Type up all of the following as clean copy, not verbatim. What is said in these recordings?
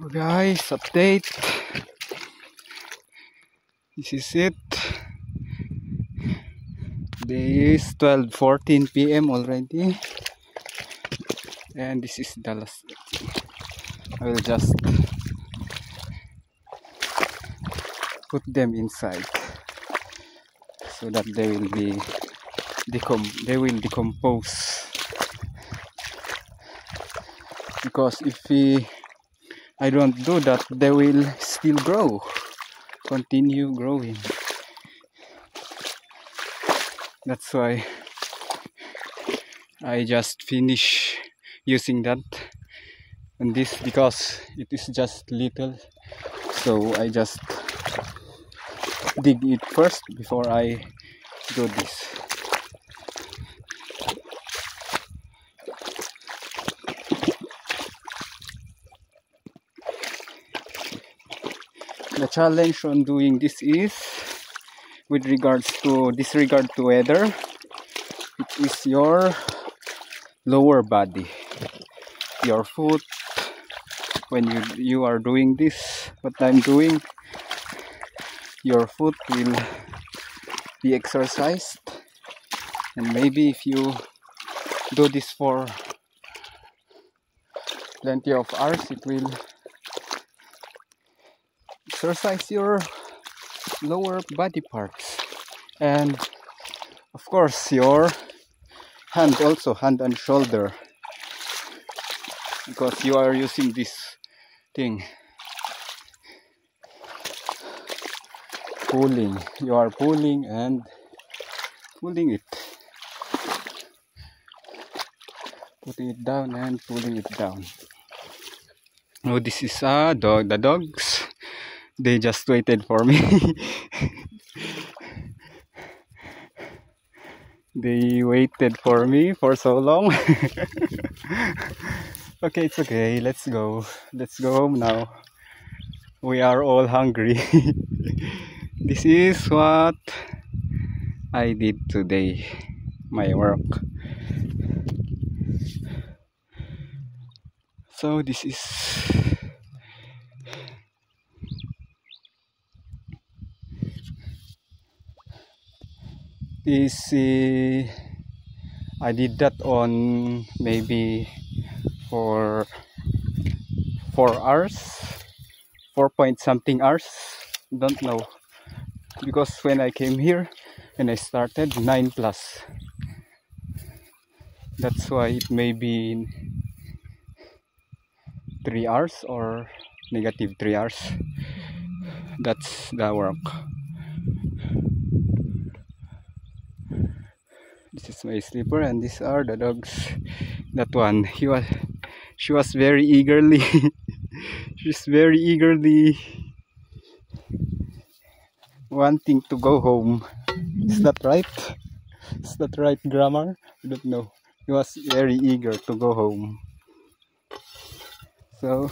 Guys, update. This is it. Today is 12:14 p.m. already, and this is the last. I will just put them inside so that they will be decompose. Because if I don't do that, they will still continue growing. That's why I just finish using that and this, because it is just little, so I just dig it first before I do this. The challenge on doing this is with regards to disregard to weather. It is your lower body, your foot. When you are doing this, what I'm doing, your foot will be exercised, and maybe if you do this for plenty of hours, it will exercise your lower body parts, and of course your hand and shoulder, because you are using this thing, you are pulling and pulling it, putting it down and pulling it down. Oh, this is the dogs, they just waited for me. They waited for me for so long. Okay, it's okay. Let's go home now. We are all hungry. This is what I did today, my work. So this is I did that on maybe for 4 hours, 4-point-something hours, don't know, because when I came here and I started 9+, that's why it may be 3 hours or negative 3 hours. That's the work. This is my sleeper, and these are the dogs. That one, she was very eagerly she's very eagerly wanting to go home. Is that right? Is that right grammar? I don't know. He was very eager to go home. So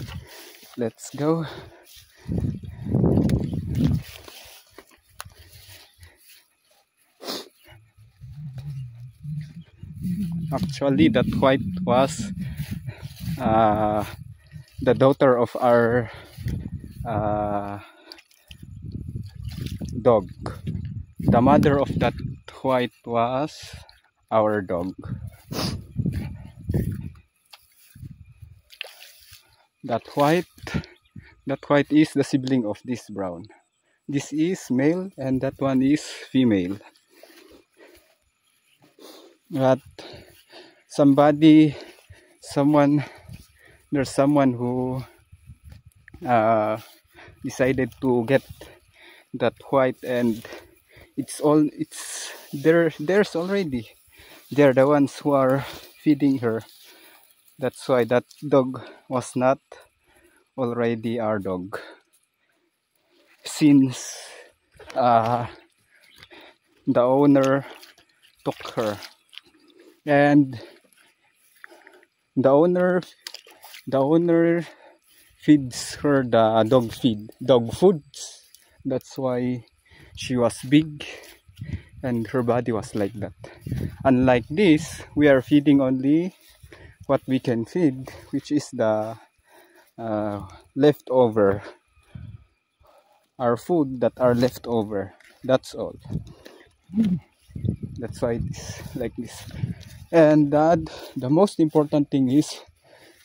let's go. Actually, that white was the daughter of our dog. The mother of that white was our dog. That white is the sibling of this brown. This is male and that one is female. But there's someone who decided to get that white, and there's already, they're the ones who are feeding her. That's why that dog was not already our dog, since the owner took her, and the owner feeds her the dog foods. That's why she was big and her body was like that. Unlike this, we are feeding only what we can feed, which is the leftover, our food that are left over. That's all. That's why it's like this. And the most important thing is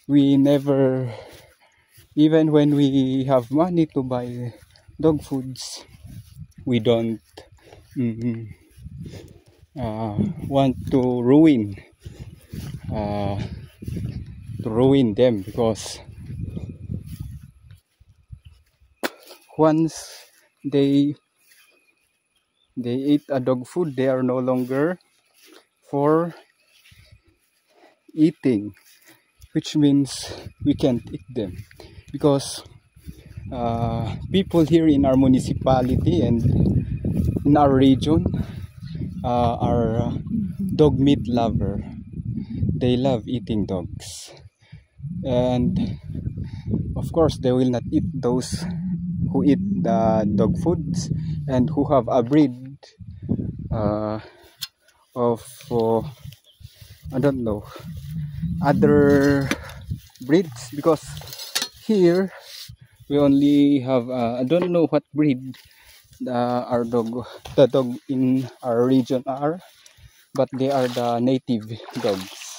we never, even when we have money to buy dog foods, we don't want to ruin them, because once they eat a dog food, they are no longer for eating, which means we can't eat them, because people here in our municipality and in our region are dog meat lover. They love eating dogs, and of course they will not eat those who eat the dog foods and who have a breed of I don't know, other breeds, because here we only have I don't know what breed the dog in our region are, but they are the native dogs.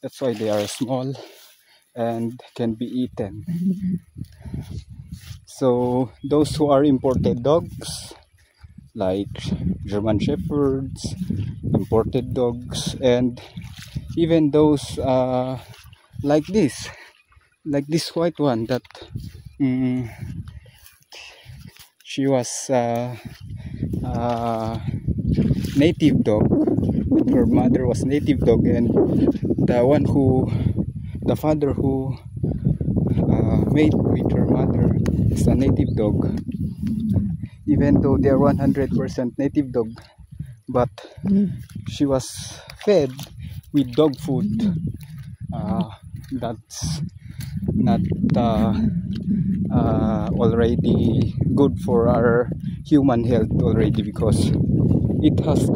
That's why they are small and can be eaten. So those who are imported dogs, like German Shepherds, imported dogs, and even those like this white one that she was native dog. Her mother was native dog, and the father who made with her mother is a native dog. Even though they are 100% native dog, but she was fed with dog food. That's not already good for our human health already, because it has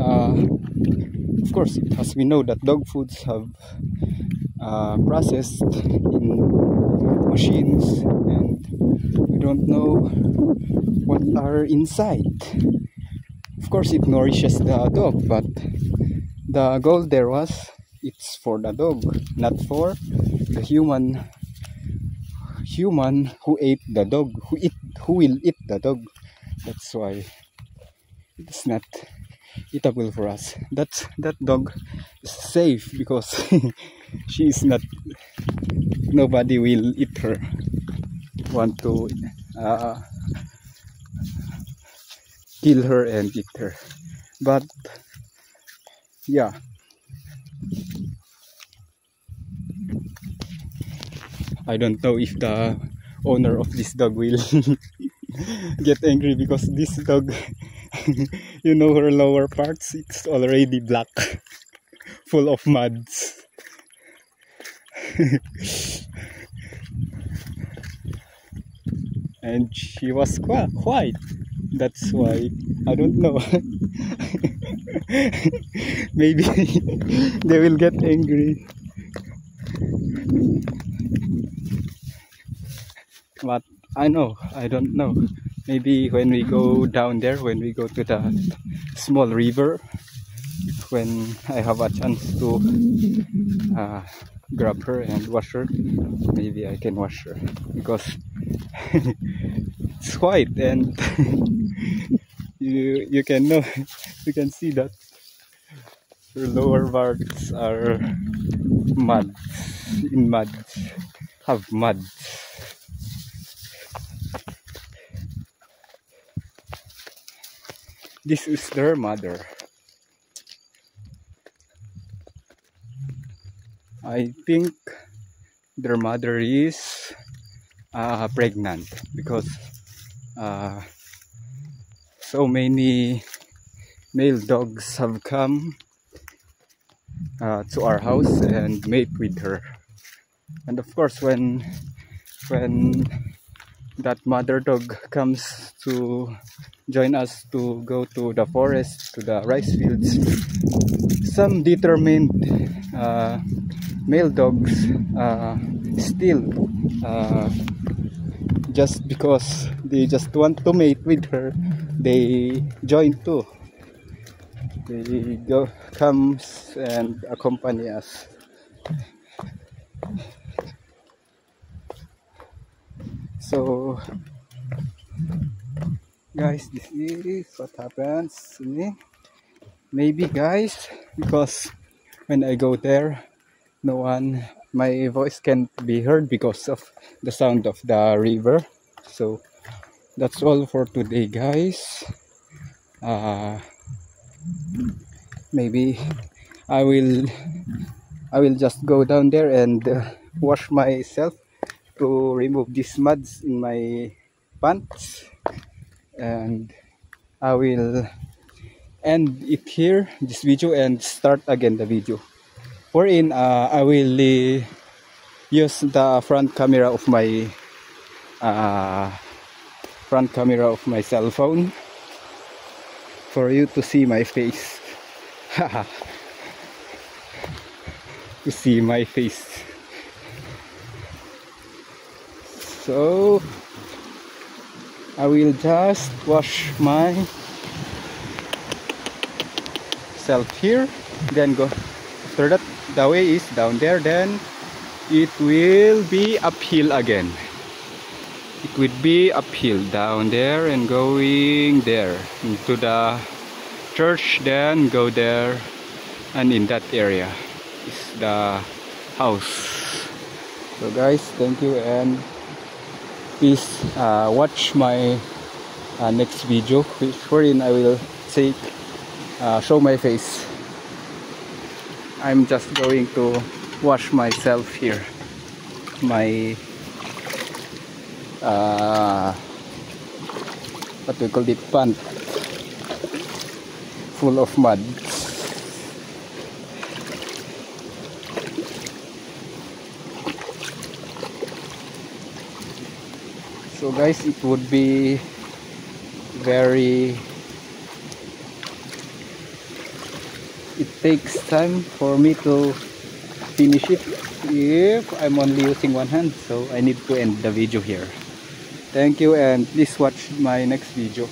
of course it has, we know that dog foods have processed in machines, and we don't know what are inside. Of course it nourishes the dog, but the goal there was it's for the dog, not for the human who ate the dog, who will eat the dog. That's why it's not eatable for us. That dog is safe because she is not, nobody will eat her, want to kill her and eat her. But yeah, I don't know if the owner of this dog will get angry, because this dog you know, her lower parts, it's already black, full of muds. And she was white. That's why, I don't know. Maybe they will get angry. But I don't know. Maybe when we go down there, when we go to the small river, when I have a chance to grab her and wash her, maybe I can wash her, because it's white, and you can see that her lower parts are have mud. This is their mother. I think their mother is pregnant, because so many male dogs have come to our house and mate with her. And of course, when that mother dog comes to join us to go to the forest, to the rice fields, some determined male dogs still just because they just want to mate with her, they join too. They comes and accompany us. So guys, this is what happens to me. Maybe guys, because when I go there, no one, my voice can't be heard because of the sound of the river. So that's all for today guys. Maybe I will just go down there and wash myself to remove these muds in my pants, and I will end it here, this video, and start again the video. Wherein I will use the front camera of my cell phone for you to see my face. To see my face. So I will just wash myself here, then go. After that, the way is down there, then it will be uphill again. It will be uphill down there and going there into the church, then go there, and in that area is the house. So guys, thank you, and please watch my next video, wherein I will show my face. I'm just going to wash myself here, my what we call it, pant full of mud. So guys, it would be it takes time for me to finish it if I'm only using one hand, so I need to end the video here. Thank you, and please watch my next video.